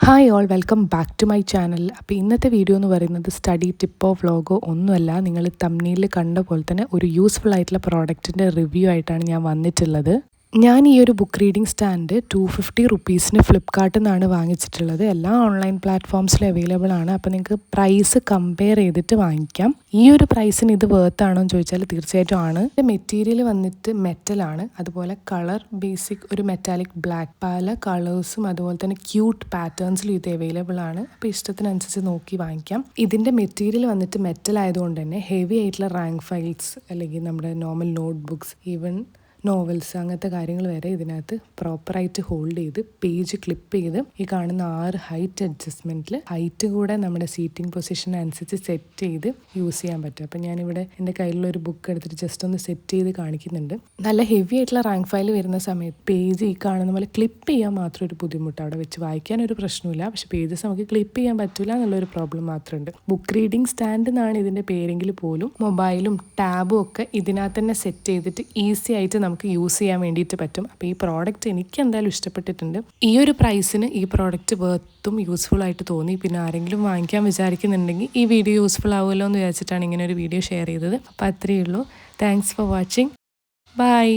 Hi all welcome back to my channel. അപ്പോൾ ഇന്നത്തെ video എന്ന് പറയുന്നത് സ്റ്റഡി ടിപ്പോ വ്ളോഗോ ഒന്നുമല്ല. നിങ്ങൾ തംബ്നെയിലിൽ കണ്ട പോലെ തന്നെ ഒരു യൂസ്ഫുൾ ആയിട്ടുള്ള പ്രോഡക്റ്റിൻ്റെ റിവ്യൂ ആയിട്ടാണ് ഞാൻ വന്നിട്ടുള്ളത്. ഞാൻ ഈ ഒരു ബുക്ക് റീഡിംഗ് സ്റ്റാൻഡ് 250 റുപ്പീസിന് ഫ്ലിപ്കാർട്ടിൽ നിന്നാണ് വാങ്ങിച്ചിട്ടുള്ളത്. എല്ലാ ഓൺലൈൻ പ്ലാറ്റ്ഫോംസിലും അവൈലബിൾ ആണ്. അപ്പോൾ നിങ്ങൾക്ക് പ്രൈസ് കമ്പയർ ചെയ്തിട്ട് വാങ്ങിക്കാം. ഈ ഒരു പ്രൈസിന് ഇത് വേർത്ത് ആണോ എന്ന് ചോദിച്ചാൽ തീർച്ചയായിട്ടും ആണ്. മെറ്റീരിയൽ വന്നിട്ട് മെറ്റലാണ്. അതുപോലെ കളർ ബേസിക് ഒരു മെറ്റാലിക് ബ്ലാക്ക്, പല കളേഴ്സും അതുപോലെ തന്നെ ക്യൂട്ട് പാറ്റേൺസിലും ഇത് അവൈലബിൾ ആണ്. അപ്പോൾ ഇഷ്ടത്തിനനുസരിച്ച് നോക്കി വാങ്ങിക്കാം. ഇതിൻ്റെ മെറ്റീരിയൽ വന്നിട്ട് മെറ്റൽ ആയതുകൊണ്ട് തന്നെ ഹെവി ആയിട്ടുള്ള റാങ്ക് ഫയൽസ് അല്ലെങ്കിൽ നമ്മുടെ normal not books, even novels, അങ്ങനത്തെ കാര്യങ്ങൾ വരെ ഇതിനകത്ത് പ്രോപ്പറായിട്ട് ഹോൾഡ് ചെയ്ത് പേജ് ക്ലിപ്പ് ചെയ്ത് ഈ കാണുന്ന 6 ഹൈറ്റ് അഡ്ജസ്റ്റ്മെൻറ്റിൽ ഹൈറ്റ് കൂടെ നമ്മുടെ സീറ്റിംഗ് പൊസിഷൻ അനുസരിച്ച് സെറ്റ് ചെയ്ത് യൂസ് ചെയ്യാൻ പറ്റും. അപ്പം ഞാനിവിടെ എൻ്റെ കയ്യിലുള്ള ഒരു ബുക്ക് എടുത്തിട്ട് ജസ്റ്റ് ഒന്ന് സെറ്റ് ചെയ്ത് കാണിക്കുന്നുണ്ട്. നല്ല ഹെവി ആയിട്ടുള്ള റാങ്ക് ഫയൽ വരുന്ന സമയത്ത് പേജ് ഈ കാണുന്ന പോലെ ക്ലിപ്പ് ചെയ്യാൻ മാത്രം ഒരു ബുദ്ധിമുട്ട്. അവിടെ വെച്ച് വായിക്കാൻ ഒരു പ്രശ്നമില്ല, പക്ഷെ പേജസ് നമുക്ക് ക്ലിപ്പ് ചെയ്യാൻ പറ്റില്ല എന്നുള്ളൊരു പ്രോബ്ലം മാത്രമുണ്ട്. ബുക്ക് റീഡിംഗ് സ്റ്റാൻഡ് എന്നാണ് ഇതിൻ്റെ പേരെങ്കിൽ പോലും മൊബൈലും ടാബും ഒക്കെ ഇതിനകത്ത് തന്നെ സെറ്റ് ചെയ്തിട്ട് ഈസി ആയിട്ട് നമുക്ക് യൂസ് ചെയ്യാൻ വേണ്ടിയിട്ട് പറ്റും. അപ്പോൾ ഈ പ്രോഡക്റ്റ് എനിക്ക് എന്തായാലും ഇഷ്ടപ്പെട്ടിട്ടുണ്ട്. ഈ ഒരു പ്രൈസിന് ഈ പ്രോഡക്റ്റ് വർത്തും യൂസ്ഫുൾ ആയിട്ട് തോന്നി. പിന്നെ ആരെങ്കിലും വാങ്ങിക്കാൻ വിചാരിക്കുന്നുണ്ടെങ്കിൽ ഈ വീഡിയോ യൂസ്ഫുൾ ആവുമല്ലോ എന്ന് വിചാരിച്ചിട്ടാണ് ഇങ്ങനെ ഒരു വീഡിയോ ഷെയർ ചെയ്തത്. അപ്പോൾ അത്രയേ ഉള്ളൂ. Thanks for watching. ബൈ.